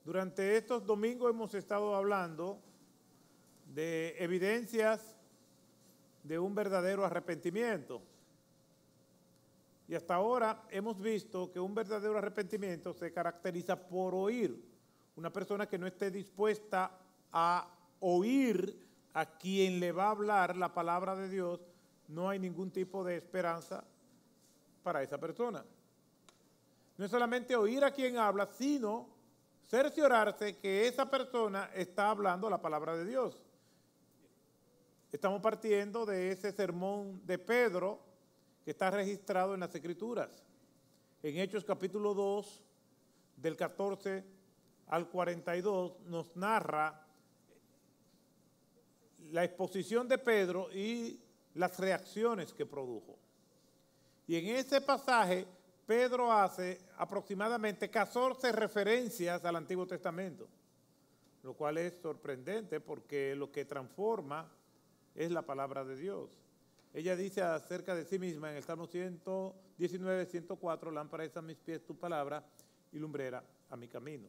Durante estos domingos hemos estado hablando de evidencias de un verdadero arrepentimiento. Y hasta ahora hemos visto que un verdadero arrepentimiento se caracteriza por oír. Una persona que no esté dispuesta a oír a quien le va a hablar la palabra de Dios, no hay ningún tipo de esperanza para esa persona. No es solamente oír a quien habla, sino cerciorarse que esa persona está hablando la palabra de Dios. Estamos partiendo de ese sermón de Pedro que está registrado en las Escrituras. En Hechos capítulo 2, del 14 al 42, nos narra la exposición de Pedro y las reacciones que produjo. Y en ese pasaje, Pedro hace aproximadamente 14 referencias al Antiguo Testamento, lo cual es sorprendente porque lo que transforma es la palabra de Dios. Ella dice acerca de sí misma en el Salmo 119, 104, lámpara es a mis pies tu palabra y lumbrera a mi camino.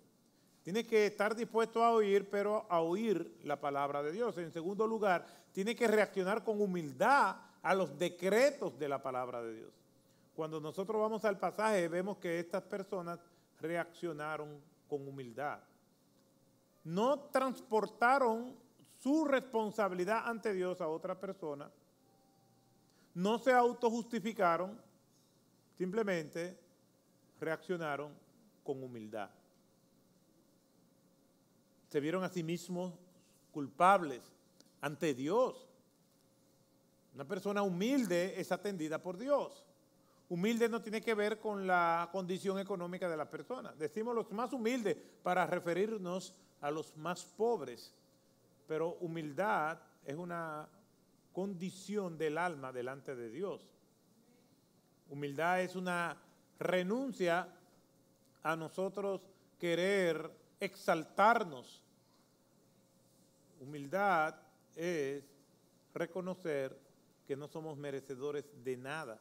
Tiene que estar dispuesto a oír, pero a oír la palabra de Dios. En segundo lugar, tiene que reaccionar con humildad a los decretos de la palabra de Dios. Cuando nosotros vamos al pasaje, vemos que estas personas reaccionaron con humildad. No transportaron su responsabilidad ante Dios a otra persona, no se autojustificaron, simplemente reaccionaron con humildad. Se vieron a sí mismos culpables ante Dios. Una persona humilde es atendida por Dios. Humilde no tiene que ver con la condición económica de la persona. Decimos los más humildes para referirnos a los más pobres. Pero humildad es una condición del alma delante de Dios. Humildad es una renuncia a nosotros querer exaltarnos. Humildad es reconocer que no somos merecedores de nada.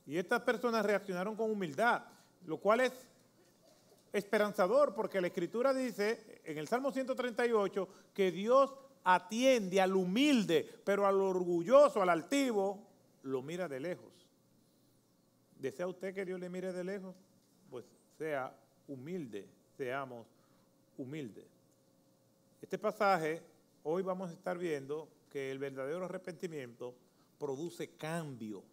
Y estas personas reaccionaron con humildad, lo cual es esperanzador porque la Escritura dice en el Salmo 138 que Dios atiende al humilde, pero al orgulloso, al altivo, lo mira de lejos. ¿Desea usted que Dios le mire de lejos? Pues sea humilde, seamos humildes. Este pasaje, hoy vamos a estar viendo que el verdadero arrepentimiento produce cambio.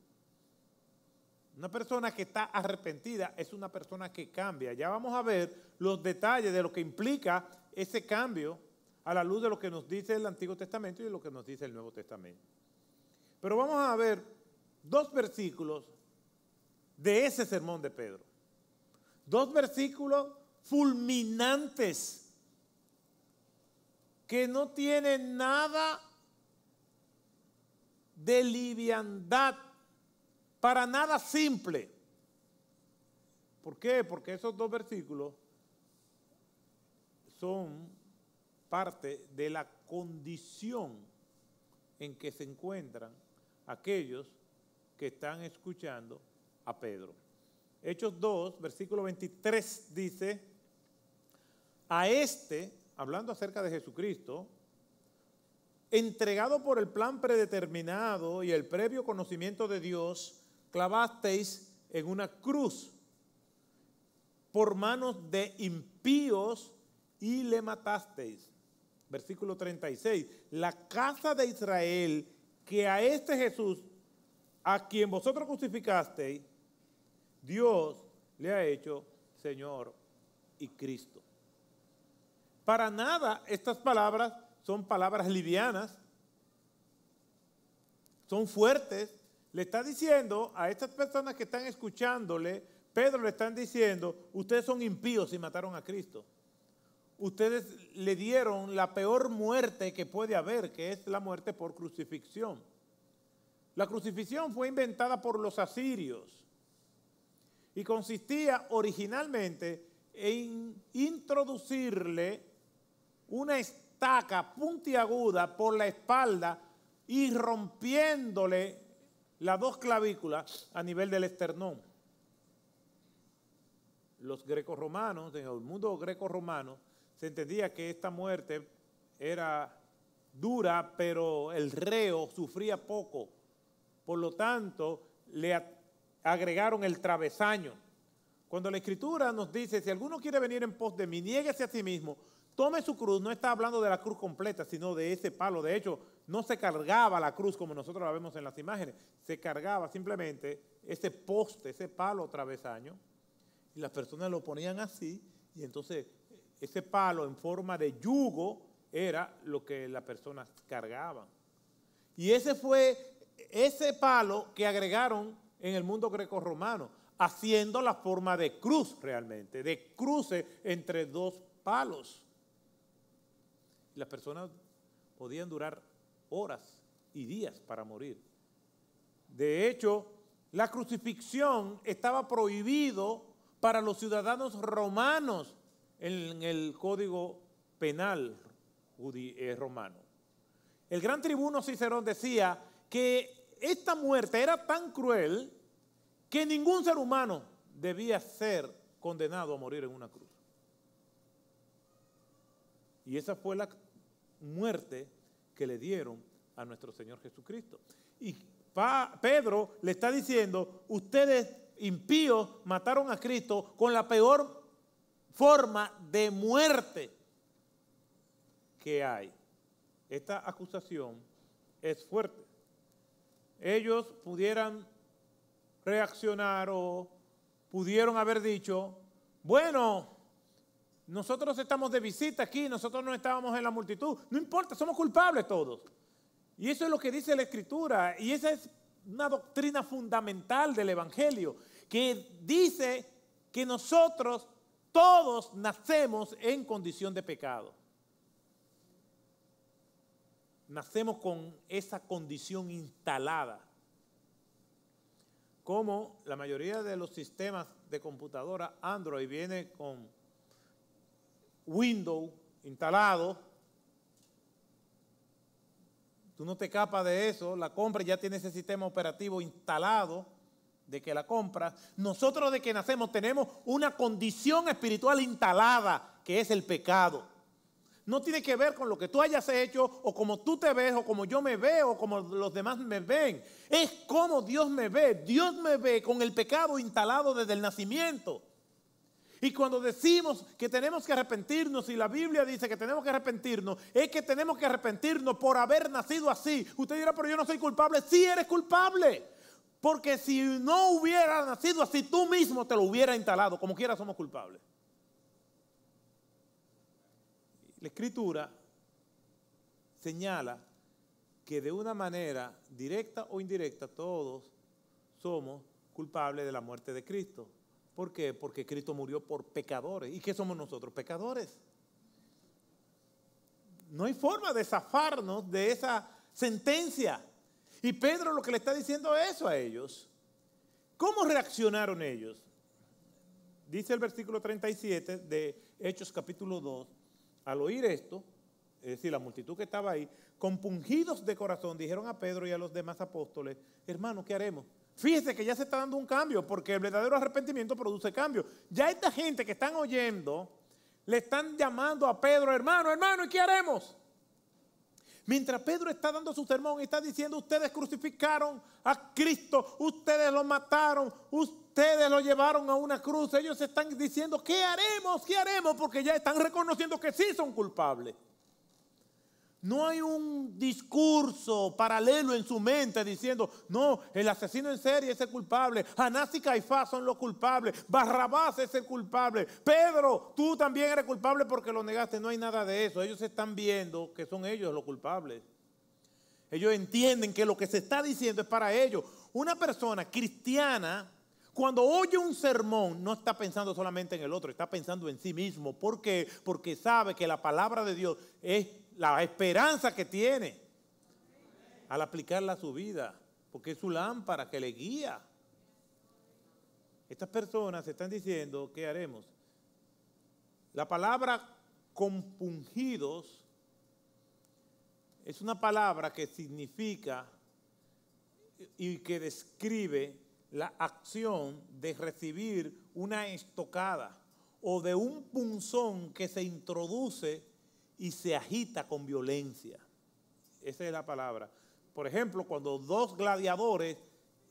Una persona que está arrepentida es una persona que cambia. Ya vamos a ver los detalles de lo que implica ese cambio a la luz de lo que nos dice el Antiguo Testamento y de lo que nos dice el Nuevo Testamento. Pero vamos a ver dos versículos de ese sermón de Pedro. Dos versículos fulminantes que no tienen nada de liviandad, para nada simple. ¿Por qué? Porque esos dos versículos son parte de la condición en que se encuentran aquellos que están escuchando a Pedro. Hechos 2, versículo 23 dice, a este, hablando acerca de Jesucristo, entregado por el plan predeterminado y el previo conocimiento de Dios, clavasteis en una cruz por manos de impíos y le matasteis. Versículo 36, la casa de Israel, que a este Jesús, a quien vosotros crucificasteis, Dios le ha hecho Señor y Cristo. Para nada estas palabras son palabras livianas, son fuertes. Le está diciendo a estas personas que están escuchándole, Pedro le están diciendo, ustedes son impíos y mataron a Cristo. Ustedes le dieron la peor muerte que puede haber, que es la muerte por crucifixión. La crucifixión fue inventada por los asirios y consistía originalmente en introducirle una estaca puntiaguda por la espalda y rompiéndole las dos clavículas a nivel del esternón. los grecorromanos, en el mundo grecorromano, se entendía que esta muerte era dura, pero el reo sufría poco. Por lo tanto, le agregaron el travesaño. Cuando la Escritura nos dice, si alguno quiere venir en pos de mí, niéguese a sí mismo, tome su cruz, no está hablando de la cruz completa, sino de ese palo. De hecho, no se cargaba la cruz como nosotros la vemos en las imágenes, se cargaba simplemente ese poste, ese palo travesaño, y las personas lo ponían así, y entonces ese palo en forma de yugo era lo que las personas cargaban. Y ese fue ese palo que agregaron en el mundo grecorromano, haciendo la forma de cruz realmente, de cruce entre dos palos. Y las personas podían durar horas y días para morir. De hecho, la crucifixión estaba prohibido para los ciudadanos romanos en el Código Penal romano. El gran tribuno Cicerón decía que esta muerte era tan cruel que ningún ser humano debía ser condenado a morir en una cruz. Y esa fue la muerte que le dieron a nuestro Señor Jesucristo. Y Pedro le está diciendo, ustedes impíos mataron a Cristo con la peor forma de muerte que hay. Esta acusación es fuerte. Ellos pudieran reaccionar o pudieron haber dicho, bueno, nosotros estamos de visita aquí, nosotros no estábamos en la multitud, no importa, somos culpables todos. Y eso es lo que dice la Escritura, y esa es una doctrina fundamental del Evangelio, que dice que nosotros todos nacemos en condición de pecado. Nacemos con esa condición instalada. Como la mayoría de los sistemas de computadora Android viene con Windows instalado, tú no te escapas de eso, la compra ya tiene ese sistema operativo instalado de que la compras. Nosotros de que nacemos tenemos una condición espiritual instalada, que es el pecado. No tiene que ver con lo que tú hayas hecho, o como tú te ves, o como yo me veo, o como los demás me ven. Es como Dios me ve. Dios me ve con el pecado instalado desde el nacimiento. Y cuando decimos que tenemos que arrepentirnos, y la Biblia dice que tenemos que arrepentirnos, es que tenemos que arrepentirnos por haber nacido así. Usted dirá, pero yo no soy culpable. Sí eres culpable. Porque si no hubiera nacido así, tú mismo te lo hubiera instalado. Como quiera somos culpables. La Escritura señala que de una manera directa o indirecta todos somos culpables de la muerte de Cristo. ¿Por qué? Porque Cristo murió por pecadores. ¿Y qué somos nosotros? Pecadores. No hay forma de zafarnos de esa sentencia. Y Pedro lo que le está diciendo es eso a ellos. ¿Cómo reaccionaron ellos? Dice el versículo 37 de Hechos capítulo 2. Al oír esto, es decir, la multitud que estaba ahí, compungidos de corazón, dijeron a Pedro y a los demás apóstoles, hermano, ¿qué haremos? Fíjese que ya se está dando un cambio, porque el verdadero arrepentimiento produce cambio. Ya esta gente que están oyendo, le están llamando a Pedro, hermano, ¿y qué haremos? Mientras Pedro está dando su sermón y está diciendo, ustedes crucificaron a Cristo, ustedes lo mataron, ustedes lo llevaron a una cruz. Ellos están diciendo, ¿qué haremos? ¿Qué haremos? Porque ya están reconociendo que sí son culpables. No hay un discurso paralelo en su mente diciendo, no, el asesino en serie es el culpable, Anás y Caifás son los culpables, Barrabás es el culpable, Pedro, tú también eres culpable porque lo negaste. No hay nada de eso. Ellos están viendo que son ellos los culpables. Ellos entienden que lo que se está diciendo es para ellos. Una persona cristiana, cuando oye un sermón, no está pensando solamente en el otro, está pensando en sí mismo. ¿Por qué? Porque sabe que la palabra de Dios es la esperanza que tiene al aplicarla a su vida, porque es su lámpara que le guía. Estas personas están diciendo, ¿qué haremos? La palabra compungidos es una palabra que significa y que describe la acción de recibir una estocada o de un punzón que se introduce y se agita con violencia. Esa es la palabra. Por ejemplo, cuando dos gladiadores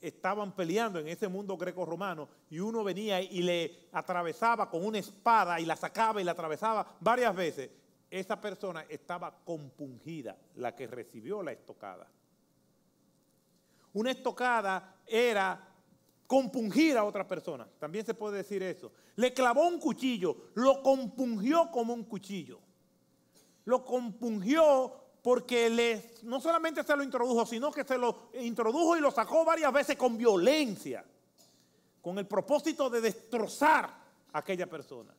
estaban peleando en ese mundo greco-romano y uno venía y le atravesaba con una espada y la sacaba y la atravesaba varias veces, esa persona estaba compungida, la que recibió la estocada. Una estocada era compungir a otra persona, también se puede decir eso. Le clavó un cuchillo, lo compungió como un cuchillo. Lo compungió porque no solamente se lo introdujo, sino que se lo introdujo y lo sacó varias veces con violencia, con el propósito de destrozar a aquella persona.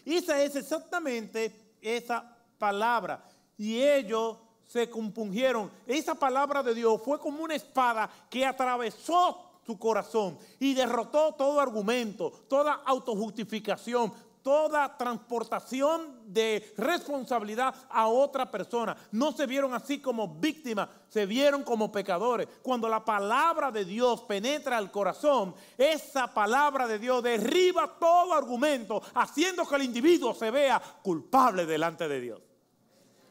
Y esa es exactamente esa palabra. Y ellos se compungieron. Esa palabra de Dios fue como una espada que atravesó su corazón y derrotó todo argumento, toda autojustificación, toda transportación de responsabilidad a otra persona. No se vieron así como víctimas, se vieron como pecadores. Cuando la palabra de Dios penetra el corazón, esa palabra de Dios derriba todo argumento, haciendo que el individuo se vea culpable delante de Dios.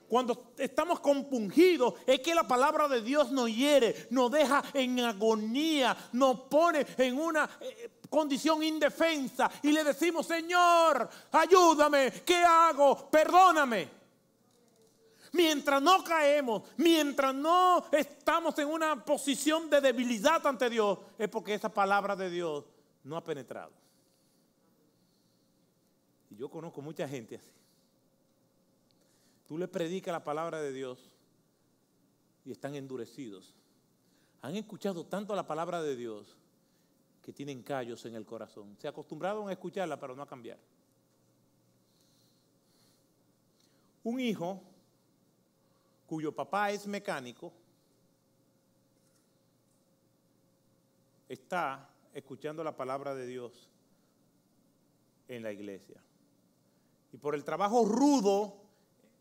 Cuando estamos compungidos es que la palabra de Dios nos hiere, nos deja en agonía, nos pone en una condición indefensa y le decimos: Señor, ayúdame, ¿qué hago? Perdóname. Mientras no caemos, mientras no estamos en una posición de debilidad ante Dios, es porque esa palabra de Dios no ha penetrado. Y yo conozco mucha gente así. Tú le predicas la palabra de Dios y están endurecidos. Han escuchado tanto la palabra de Dios que tienen callos en el corazón. Se acostumbraron a escucharla, pero no a cambiar. Un hijo cuyo papá es mecánico está escuchando la palabra de Dios en la iglesia. Y por el trabajo rudo,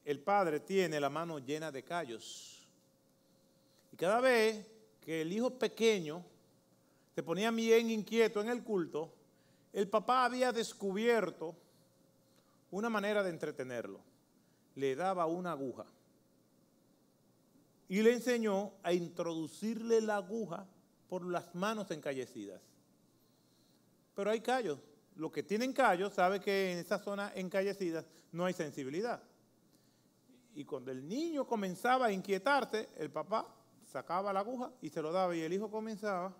el padre tiene la mano llena de callos. Y cada vez que el hijo pequeño se ponía bien inquieto en el culto, el papá había descubierto una manera de entretenerlo. Le daba una aguja y le enseñó a introducirle la aguja por las manos encallecidas. Pero hay callos. Los que tienen callos saben que en esa zona encallecida no hay sensibilidad. Y cuando el niño comenzaba a inquietarse, el papá sacaba la aguja y se lo daba, y el hijo comenzaba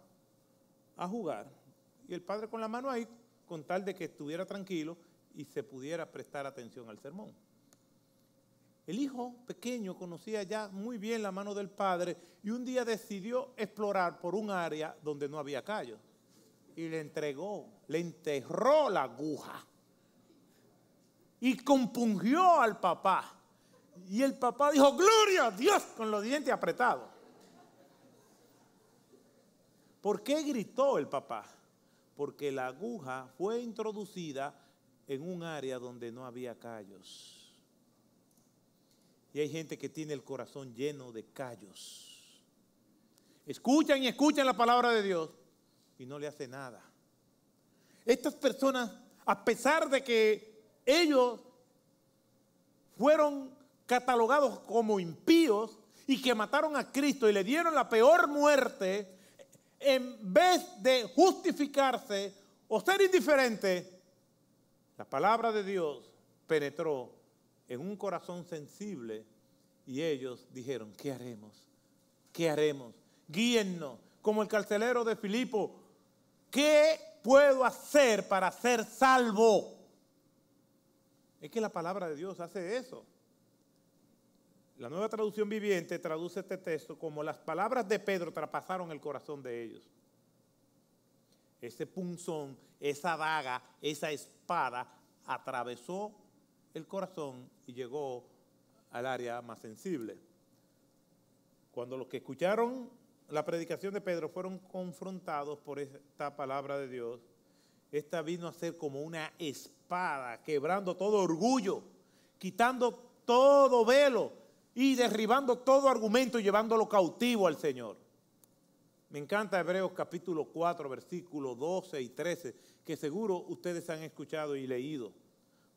a jugar. Y el padre con la mano ahí, con tal de que estuviera tranquilo y se pudiera prestar atención al sermón. El hijo pequeño conocía ya muy bien la mano del padre y un día decidió explorar por un área donde no había callos. Y le enterró la aguja. Y compungió al papá. Y el papá dijo: ¡Gloria a Dios!, con los dientes apretados. ¿Por qué gritó el papá? Porque la aguja fue introducida en un área donde no había callos. Y hay gente que tiene el corazón lleno de callos. Escuchan y escuchan la palabra de Dios y no le hace nada. Estas personas, a pesar de que ellos fueron catalogados como impíos y que mataron a Cristo y le dieron la peor muerte, en vez de justificarse o ser indiferente, la palabra de Dios penetró en un corazón sensible y ellos dijeron: ¿qué haremos? ¿Qué haremos? Guíennos, como el carcelero de Filipo. ¿Qué puedo hacer para ser salvo? Es que la palabra de Dios hace eso. La Nueva Traducción Viviente traduce este texto como: las palabras de Pedro traspasaron el corazón de ellos. Ese punzón, esa daga, esa espada atravesó el corazón y llegó al área más sensible. Cuando los que escucharon la predicación de Pedro fueron confrontados por esta palabra de Dios, esta vino a ser como una espada, quebrando todo orgullo, quitando todo velo y derribando todo argumento y llevándolo cautivo al Señor. Me encanta Hebreos capítulo 4, versículos 12 y 13, que seguro ustedes han escuchado y leído.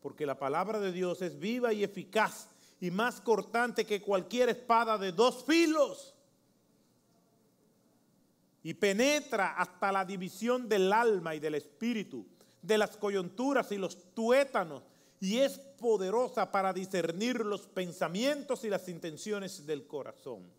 Porque la palabra de Dios es viva y eficaz y más cortante que cualquier espada de dos filos. Y penetra hasta la división del alma y del espíritu, de las coyunturas y los tuétanos, y es poderosa para discernir los pensamientos y las intenciones del corazón.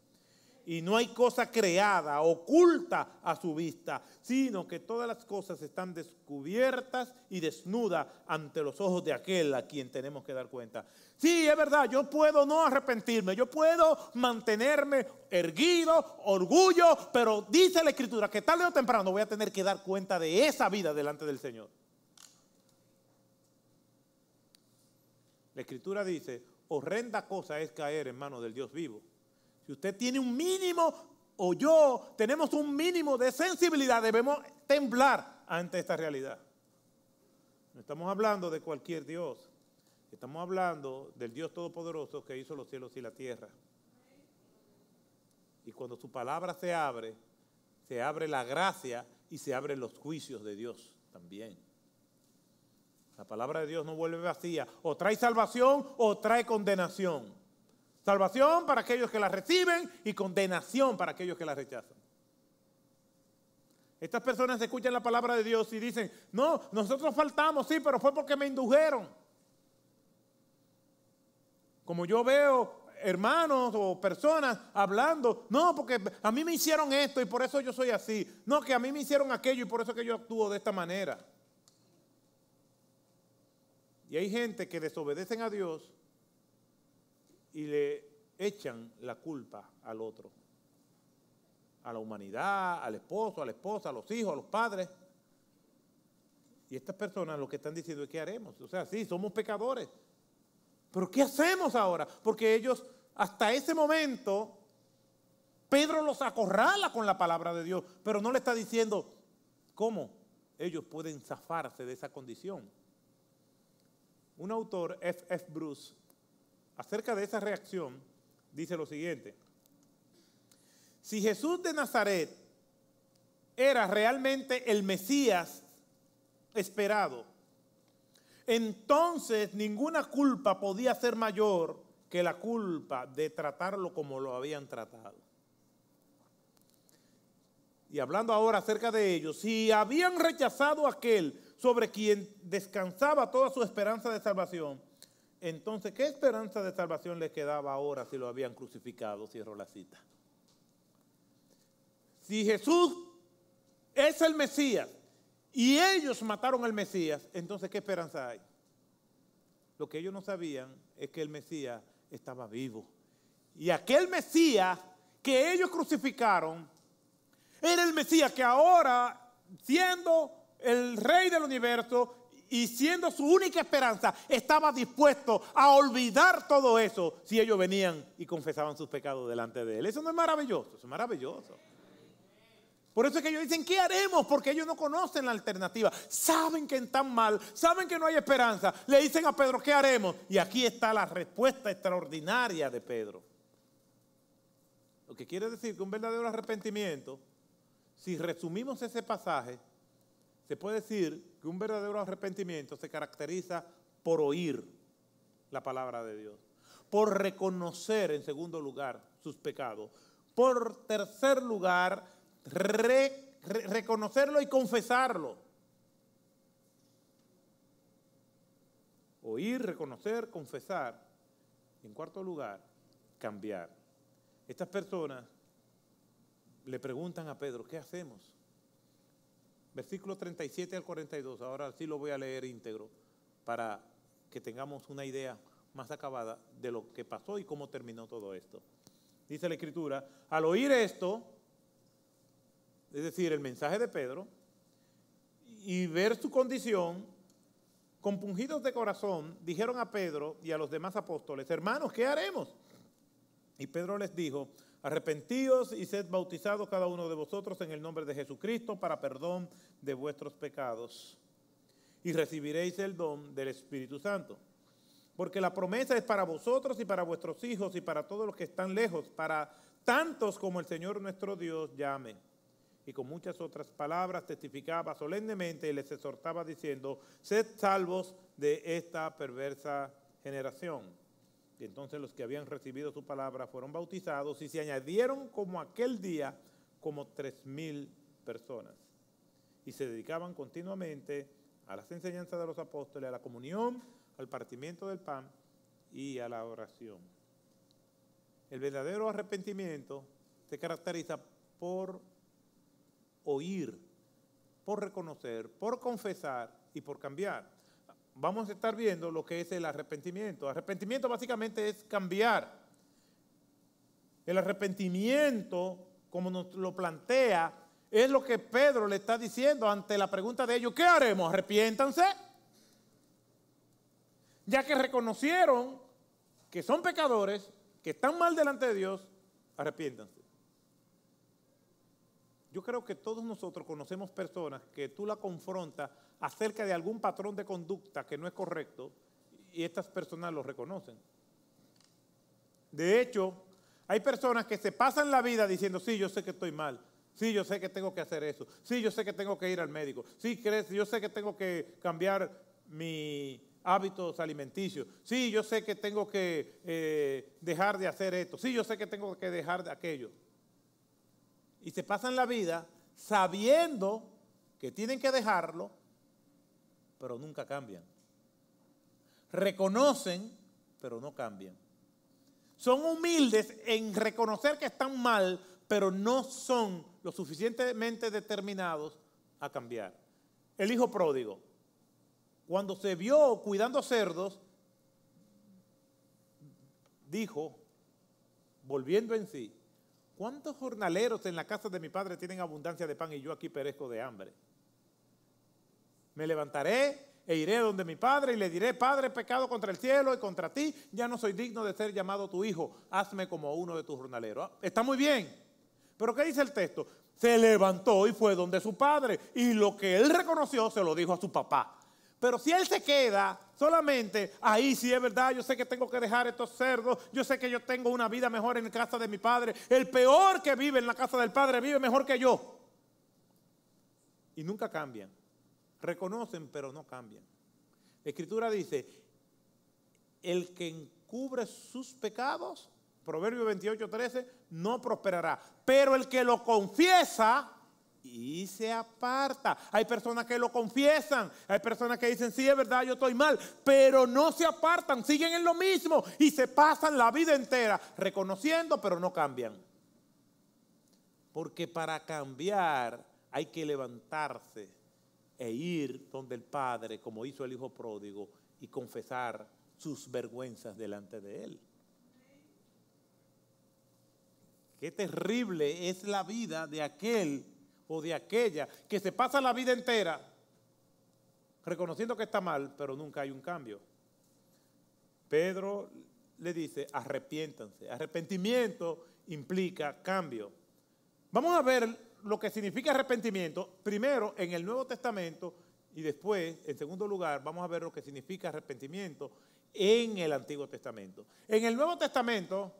Y no hay cosa creada, oculta a su vista, sino que todas las cosas están descubiertas y desnudas ante los ojos de aquel a quien tenemos que dar cuenta. Sí, es verdad, yo puedo no arrepentirme, yo puedo mantenerme erguido, orgullo, pero dice la Escritura que tarde o temprano voy a tener que dar cuenta de esa vida delante del Señor. La Escritura dice, horrenda cosa es caer en manos del Dios vivo. Si usted tiene un mínimo, o yo, tenemos un mínimo de sensibilidad, debemos temblar ante esta realidad. No estamos hablando de cualquier Dios. Estamos hablando del Dios Todopoderoso que hizo los cielos y la tierra. Y cuando su palabra se abre la gracia y se abren los juicios de Dios también. La palabra de Dios no vuelve vacía. O trae salvación o trae condenación. Salvación para aquellos que la reciben y condenación para aquellos que la rechazan. Estas personas escuchan la palabra de Dios y dicen, no, nosotros faltamos, sí, pero fue porque me indujeron. Como yo veo hermanos o personas hablando, no, porque a mí me hicieron esto y por eso yo soy así. No, que a mí me hicieron aquello y por eso que yo actúo de esta manera. Y hay gente que desobedecen a Dios y le echan la culpa al otro, a la humanidad, al esposo, a la esposa, a los hijos, a los padres. Y estas personas lo que están diciendo es ¿qué haremos? O sea, sí, somos pecadores, pero ¿qué hacemos ahora? Porque ellos, hasta ese momento, Pedro los acorrala con la palabra de Dios, pero no le está diciendo cómo ellos pueden zafarse de esa condición. Un autor, F. Bruce, acerca de esa reacción, dice lo siguiente. Si Jesús de Nazaret era realmente el Mesías esperado, entonces ninguna culpa podía ser mayor que la culpa de tratarlo como lo habían tratado. Y hablando ahora acerca de ellos, si habían rechazado a aquel sobre quien descansaba toda su esperanza de salvación, entonces, ¿qué esperanza de salvación les quedaba ahora si lo habían crucificado? Cierro la cita. Si Jesús es el Mesías y ellos mataron al Mesías, entonces, ¿qué esperanza hay? Lo que ellos no sabían es que el Mesías estaba vivo. Y aquel Mesías que ellos crucificaron era el Mesías que ahora, siendo el Rey del universo, y siendo su única esperanza, estaba dispuesto a olvidar todo eso si ellos venían y confesaban sus pecados delante de él. Eso no es maravilloso, eso es maravilloso. Por eso es que ellos dicen, ¿qué haremos? Porque ellos no conocen la alternativa. Saben que están mal, saben que no hay esperanza. Le dicen a Pedro, ¿qué haremos? Y aquí está la respuesta extraordinaria de Pedro. Lo que quiere decir que un verdadero arrepentimiento, si resumimos ese pasaje, se puede decir que un verdadero arrepentimiento se caracteriza por oír la palabra de Dios, por reconocer en segundo lugar sus pecados, por tercer lugar reconocerlo y confesarlo. Oír, reconocer, confesar. Y en cuarto lugar, cambiar. Estas personas le preguntan a Pedro, ¿qué hacemos? Versículos 37 al 42, ahora sí lo voy a leer íntegro para que tengamos una idea más acabada de lo que pasó y cómo terminó todo esto. Dice la Escritura, al oír esto, es decir, el mensaje de Pedro, y ver su condición, compungidos de corazón, dijeron a Pedro y a los demás apóstoles, hermanos, ¿qué haremos? Y Pedro les dijo, arrepentíos y sed bautizados cada uno de vosotros en el nombre de Jesucristo para perdón de vuestros pecados y recibiréis el don del Espíritu Santo. Porque la promesa es para vosotros y para vuestros hijos y para todos los que están lejos, para tantos como el Señor nuestro Dios llame. y con muchas otras palabras testificaba solemnemente y les exhortaba diciendo, sed salvos de esta perversa generación. Y entonces los que habían recibido su palabra fueron bautizados y se añadieron como aquel día como 3,000 personas. Y se dedicaban continuamente a las enseñanzas de los apóstoles, a la comunión, al partimiento del pan y a la oración. El verdadero arrepentimiento se caracteriza por oír, por reconocer, por confesar y por cambiar. Vamos a estar viendo lo que es el arrepentimiento. Arrepentimiento básicamente es cambiar. El arrepentimiento, como nos lo plantea, es lo que Pedro le está diciendo ante la pregunta de ellos, ¿qué haremos? Arrepiéntanse. Ya que reconocieron que son pecadores, que están mal delante de Dios, arrepiéntanse. Yo creo que todos nosotros conocemos personas que tú la confrontas acerca de algún patrón de conducta que no es correcto y estas personas lo reconocen. De hecho, hay personas que se pasan la vida diciendo, sí, yo sé que estoy mal, sí, yo sé que tengo que hacer eso, sí, yo sé que tengo que ir al médico, sí, yo sé que tengo que cambiar mi hábitos alimenticios, sí, yo sé que tengo que dejar de hacer esto, sí, yo sé que tengo que dejar de aquello. Y se pasan la vida sabiendo que tienen que dejarlo, pero nunca cambian. Reconocen, pero no cambian. Son humildes en reconocer que están mal, pero no son lo suficientemente determinados a cambiar. El hijo pródigo, cuando se vio cuidando cerdos, dijo, volviendo en sí, ¿cuántos jornaleros en la casa de mi padre tienen abundancia de pan y yo aquí perezco de hambre? Me levantaré e iré donde mi padre y le diré, Padre, he pecado contra el cielo y contra ti, ya no soy digno de ser llamado tu hijo, hazme como uno de tus jornaleros. Está muy bien, pero ¿qué dice el texto? Se levantó y fue donde su padre y lo que él reconoció se lo dijo a su papá. Pero si él se queda solamente, ahí sí es verdad, yo sé que tengo que dejar estos cerdos, yo sé que yo tengo una vida mejor en la casa de mi padre, el peor que vive en la casa del padre vive mejor que yo. Y nunca cambian, reconocen pero no cambian. La Escritura dice, el que encubre sus pecados, Proverbios 28:13, no prosperará, pero el que lo confiesa y se aparta. Hay personas que lo confiesan, hay personas que dicen, sí, es verdad, yo estoy mal, pero no se apartan, siguen en lo mismo y se pasan la vida entera reconociendo, pero no cambian. Porque para cambiar hay que levantarse e ir donde el Padre, como hizo el hijo pródigo, y confesar sus vergüenzas delante de él. Qué terrible es la vida de aquel o de aquella que se pasa la vida entera reconociendo que está mal, pero nunca hay un cambio. Pedro le dice, arrepiéntanse. Arrepentimiento implica cambio. Vamos a ver lo que significa arrepentimiento, primero en el Nuevo Testamento y después, en segundo lugar, vamos a ver lo que significa arrepentimiento en el Antiguo Testamento. En el Nuevo Testamento,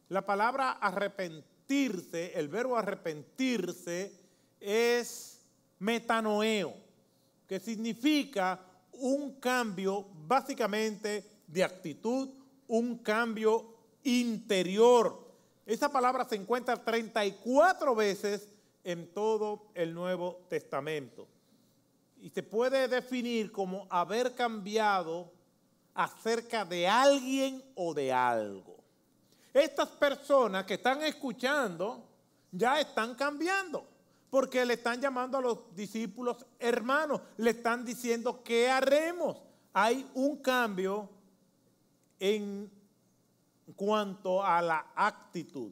la palabra arrepentirse, el verbo arrepentirse, es metanoeo, que significa un cambio básicamente de actitud, un cambio interior. Esa palabra se encuentra 34 veces en todo el Nuevo Testamento. Y se puede definir como haber cambiado acerca de alguien o de algo. Estas personas que están escuchando ya están cambiando, porque le están llamando a los discípulos hermanos, le están diciendo ¿qué haremos? Hay un cambio en cuanto a la actitud.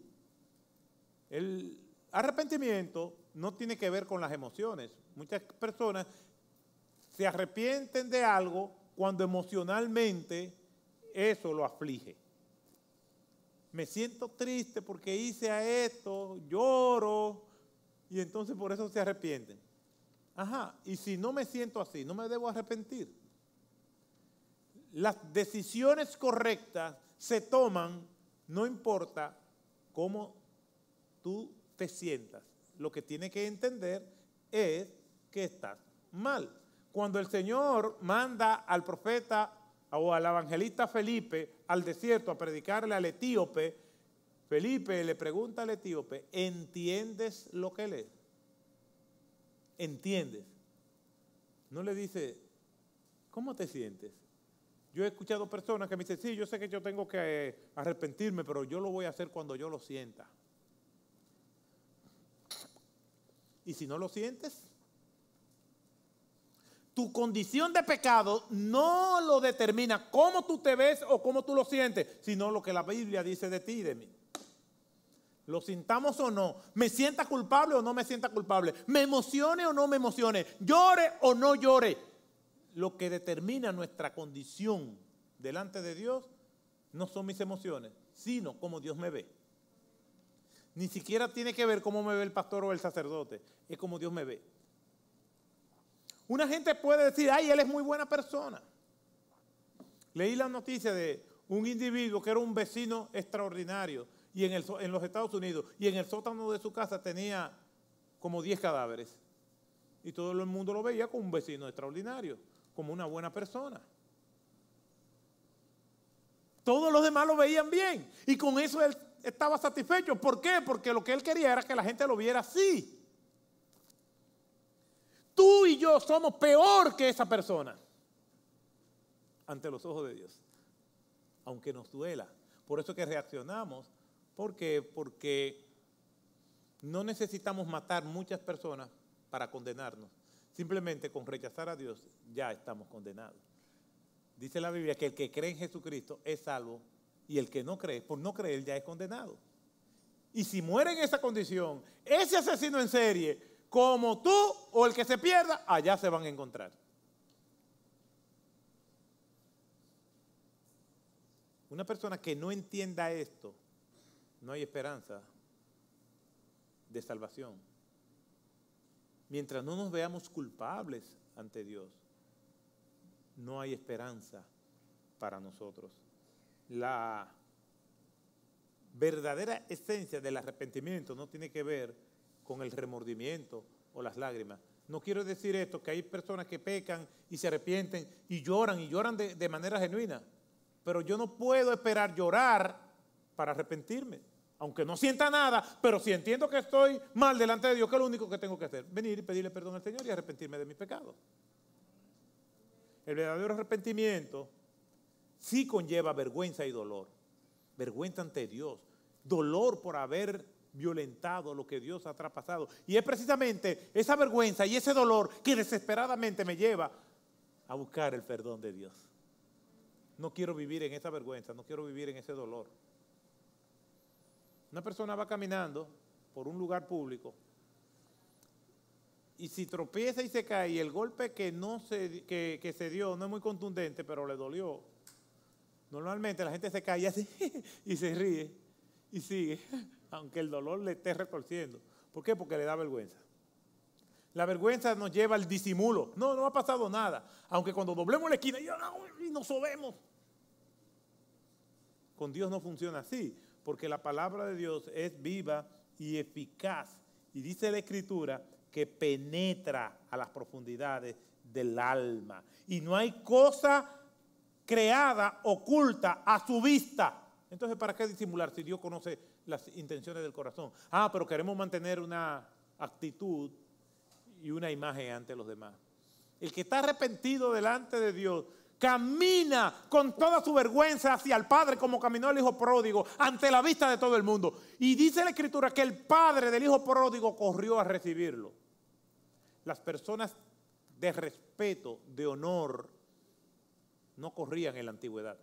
El arrepentimiento no tiene que ver con las emociones. Muchas personas se arrepienten de algo cuando emocionalmente eso lo aflige. Me siento triste porque hice a esto, lloro, y entonces por eso se arrepienten. Ajá, y si no me siento así, no me debo arrepentir. Las decisiones correctas se toman, no importa cómo tú te sientas, lo que tiene que entender es que estás mal. Cuando el Señor manda al profeta o al evangelista Felipe al desierto a predicarle al etíope, Felipe le pregunta al etíope, ¿entiendes lo que lees? ¿Entiendes? No le dice, ¿cómo te sientes? Yo he escuchado personas que me dicen, sí, yo sé que yo tengo que arrepentirme, pero yo lo voy a hacer cuando yo lo sienta. ¿Y si no lo sientes? Tu condición de pecado no lo determina cómo tú te ves o cómo tú lo sientes, sino lo que la Biblia dice de ti y de mí. Lo sintamos o no, me sienta culpable o no me sienta culpable, me emocione o no me emocione, llore o no llore. Lo que determina nuestra condición delante de Dios no son mis emociones, sino cómo Dios me ve. Ni siquiera tiene que ver cómo me ve el pastor o el sacerdote, es cómo Dios me ve. Una gente puede decir, ay, él es muy buena persona. Leí la noticia de un individuo que era un vecino extraordinario y en los Estados Unidos, y en el sótano de su casa tenía como 10 cadáveres. Y todo el mundo lo veía como un vecino extraordinario, como una buena persona. Todos los demás lo veían bien y con eso él estaba satisfecho. ¿Por qué? Porque lo que él quería era que la gente lo viera así. Tú y yo somos peor que esa persona ante los ojos de Dios, aunque nos duela. Por eso que reaccionamos. ¿Por qué? Porque no necesitamos matar muchas personas para condenarnos. Simplemente con rechazar a Dios ya estamos condenados. Dice la Biblia que el que cree en Jesucristo es salvo y el que no cree, por no creer ya es condenado. Y si muere en esa condición, ese asesino en serie, como tú o el que se pierda, allá se van a encontrar. Una persona que no entienda esto, no hay esperanza de salvación. Mientras no nos veamos culpables ante Dios, no hay esperanza para nosotros. La verdadera esencia del arrepentimiento no tiene que ver con el remordimiento o las lágrimas. No quiero decir esto, que hay personas que pecan y se arrepienten y lloran de manera genuina. Pero yo no puedo esperar llorar para arrepentirme. Aunque no sienta nada, pero si entiendo que estoy mal delante de Dios, ¿qué es lo único que tengo que hacer? Venir y pedirle perdón al Señor y arrepentirme de mis pecados. El verdadero arrepentimiento sí conlleva vergüenza y dolor. Vergüenza ante Dios. Dolor por haber violentado lo que Dios ha traspasado. Y es precisamente esa vergüenza y ese dolor que desesperadamente me lleva a buscar el perdón de Dios. No quiero vivir en esa vergüenza, no quiero vivir en ese dolor. Una persona va caminando por un lugar público y si tropieza y se cae y el golpe que se dio no es muy contundente, pero le dolió. Normalmente la gente se cae y hace y se ríe y sigue, aunque el dolor le esté retorciendo. ¿Por qué? Porque le da vergüenza. La vergüenza nos lleva al disimulo. No ha pasado nada. Aunque cuando doblemos la esquina y nos sobemos. Con Dios no funciona así, porque la palabra de Dios es viva y eficaz. Y dice la Escritura que penetra a las profundidades del alma. Y no hay cosa creada, oculta a su vista. Entonces, ¿para qué disimular si Dios conoce las intenciones del corazón? Pero queremos mantener una actitud y una imagen ante los demás. El que está arrepentido delante de Dios camina con toda su vergüenza hacia el Padre como caminó el Hijo pródigo ante la vista de todo el mundo. Y dice la Escritura que el Padre del Hijo pródigo corrió a recibirlo. Las personas de respeto, de honor, no corrían en la antigüedad.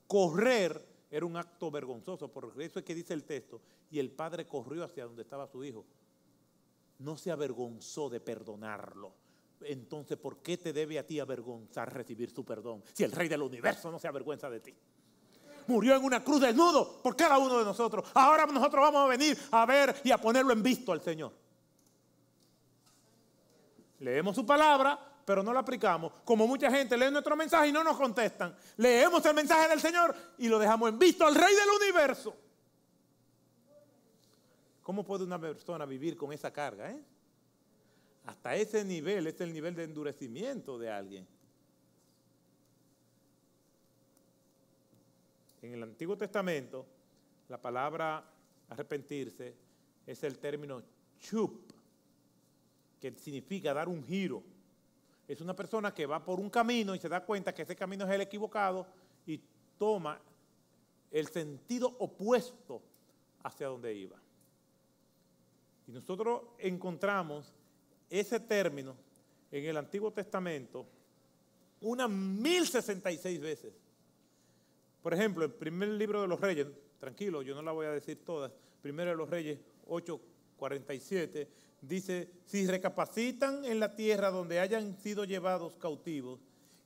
Correr era un acto vergonzoso, por eso es que dice el texto, y el padre corrió hacia donde estaba su hijo. No se avergonzó de perdonarlo. Entonces, ¿por qué te debe a ti avergonzar recibir su perdón? Si el Rey del Universo no se avergüenza de ti. Murió en una cruz desnudo por cada uno de nosotros. Ahora nosotros vamos a venir a ver y a ponerlo en visto al Señor. Leemos su palabra, pero no la aplicamos. Como mucha gente lee nuestro mensaje y no nos contestan. Leemos el mensaje del Señor y lo dejamos en visto al Rey del Universo. ¿Cómo puede una persona vivir con esa carga? Hasta ese nivel, es el nivel de endurecimiento de alguien. En el Antiguo Testamento, la palabra arrepentirse es el término chup, que significa dar un giro. Es una persona que va por un camino y se da cuenta que ese camino es el equivocado y toma el sentido opuesto hacia donde iba. Y nosotros encontramos ese término en el Antiguo Testamento unas 1066 veces. Por ejemplo, el primer libro de los Reyes, tranquilo, yo no la voy a decir todas, primero de los Reyes 8:47, dice, si recapacitan en la tierra donde hayan sido llevados cautivos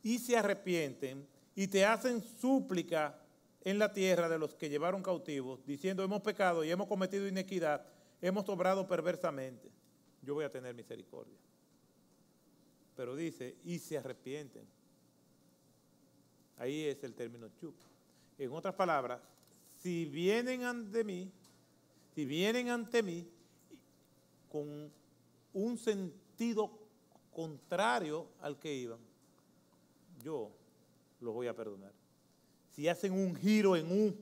y se arrepienten y te hacen súplica en la tierra de los que llevaron cautivos, diciendo, hemos pecado y hemos cometido iniquidad, hemos obrado perversamente, yo voy a tener misericordia. Pero dice, y se arrepienten. Ahí es el término chup. En otras palabras, si vienen ante mí con un sentido contrario al que iban, yo los voy a perdonar. Si hacen un giro en U,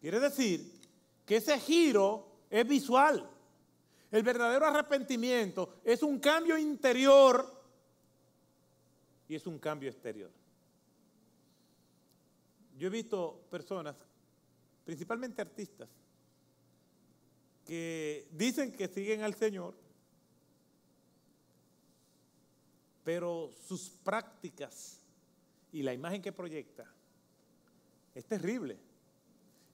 quiere decir que ese giro es visual. El verdadero arrepentimiento es un cambio interior y es un cambio exterior. Yo he visto personas, principalmente artistas, que dicen que siguen al Señor, pero sus prácticas y la imagen que proyecta es terrible.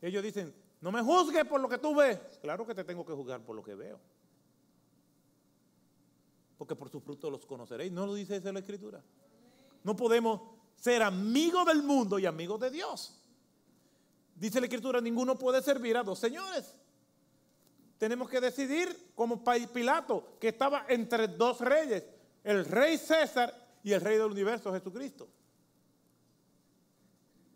Ellos dicen, no me juzgues por lo que tú ves. Claro que te tengo que juzgar por lo que veo. Porque por sus frutos los conoceréis. ¿No lo dice eso la Escritura? No podemos ser amigos del mundo y amigos de Dios. Dice la Escritura, ninguno puede servir a dos señores. Tenemos que decidir como Pilato, que estaba entre dos reyes, el rey César y el rey del universo, Jesucristo.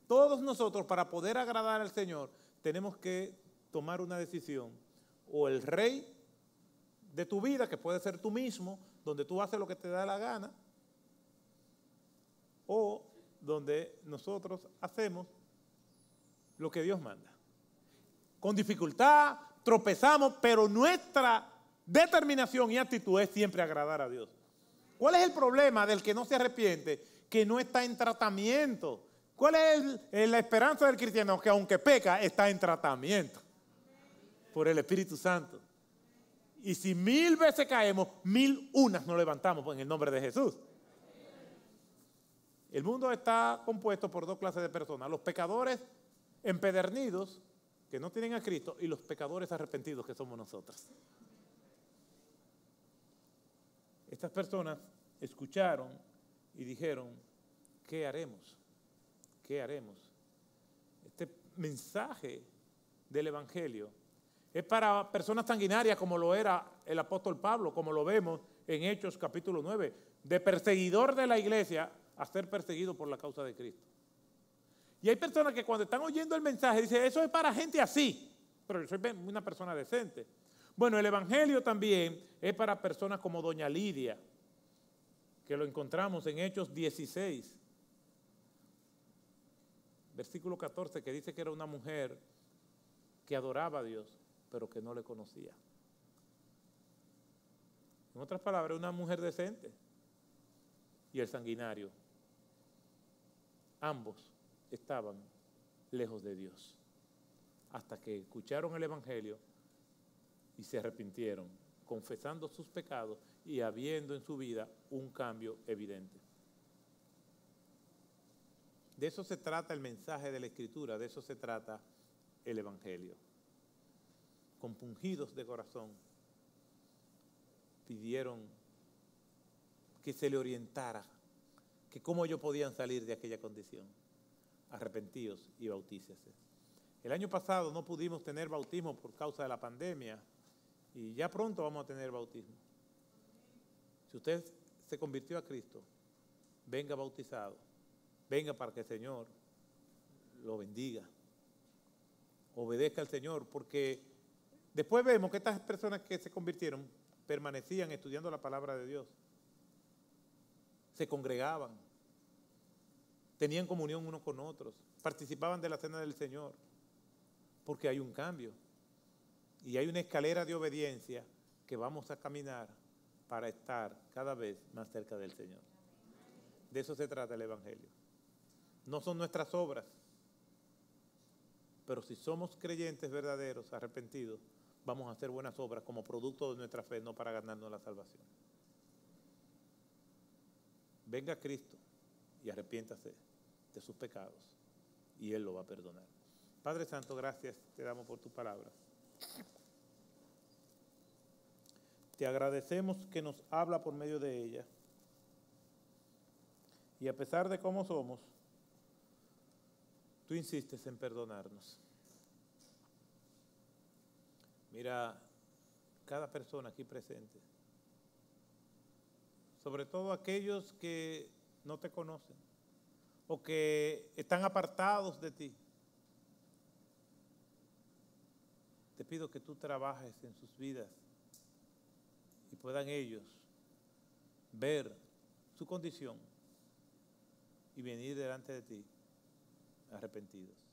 Todos nosotros, para poder agradar al Señor, tenemos que tomar una decisión. O el rey de tu vida, que puede ser tú mismo, donde tú haces lo que te da la gana, o donde nosotros hacemos lo que Dios manda. Con dificultad, tropezamos, pero nuestra determinación y actitud es siempre agradar a Dios. ¿Cuál es el problema del que no se arrepiente? Que no está en tratamiento. ¿Cuál es la esperanza del cristiano? Que aunque peca, está en tratamiento por el Espíritu Santo. Y si 1000 veces caemos, 1001 nos levantamos en el nombre de Jesús. El mundo está compuesto por dos clases de personas: los pecadores empedernidos, que no tienen a Cristo, y los pecadores arrepentidos, que somos nosotros. Estas personas escucharon y dijeron, ¿qué haremos? ¿Qué haremos? Este mensaje del Evangelio es para personas sanguinarias como lo era el apóstol Pablo, como lo vemos en Hechos capítulo 9, de perseguidor de la iglesia a ser perseguido por la causa de Cristo. Y hay personas que cuando están oyendo el mensaje dicen, eso es para gente así, pero yo soy una persona decente. Bueno, el Evangelio también es para personas como doña Lidia, que lo encontramos en Hechos 16, versículo 14, que dice que era una mujer que adoraba a Dios, pero que no le conocía. En otras palabras, una mujer decente y el sanguinario. Ambos estaban lejos de Dios hasta que escucharon el Evangelio y se arrepintieron, confesando sus pecados y habiendo en su vida un cambio evidente. De eso se trata el mensaje de la Escritura, de eso se trata el Evangelio. Compungidos de corazón, pidieron que se le orientara, que cómo ellos podían salir de aquella condición. Arrepentíos y bautícese. El año pasado no pudimos tener bautismo por causa de la pandemia y ya pronto vamos a tener bautismo. Si usted se convirtió a Cristo, venga bautizado, venga para que el Señor lo bendiga. Obedezca al Señor, porque Después vemos que estas personas que se convirtieron permanecían estudiando la palabra de Dios. Se congregaban, tenían comunión unos con otros, participaban de la cena del Señor, porque hay un cambio y hay una escalera de obediencia que vamos a caminar para estar cada vez más cerca del Señor. De eso se trata el Evangelio. No son nuestras obras, pero si somos creyentes verdaderos, arrepentidos, vamos a hacer buenas obras como producto de nuestra fe, no para ganarnos la salvación. Venga Cristo y arrepiéntase de sus pecados y Él lo va a perdonar. Padre Santo, gracias te damos por tu palabra. Te agradecemos que nos habla por medio de ella. Y a pesar de cómo somos, tú insistes en perdonarnos. Mira cada persona aquí presente, sobre todo aquellos que no te conocen o que están apartados de ti. Te pido que tú trabajes en sus vidas y puedan ellos ver su condición y venir delante de ti arrepentidos.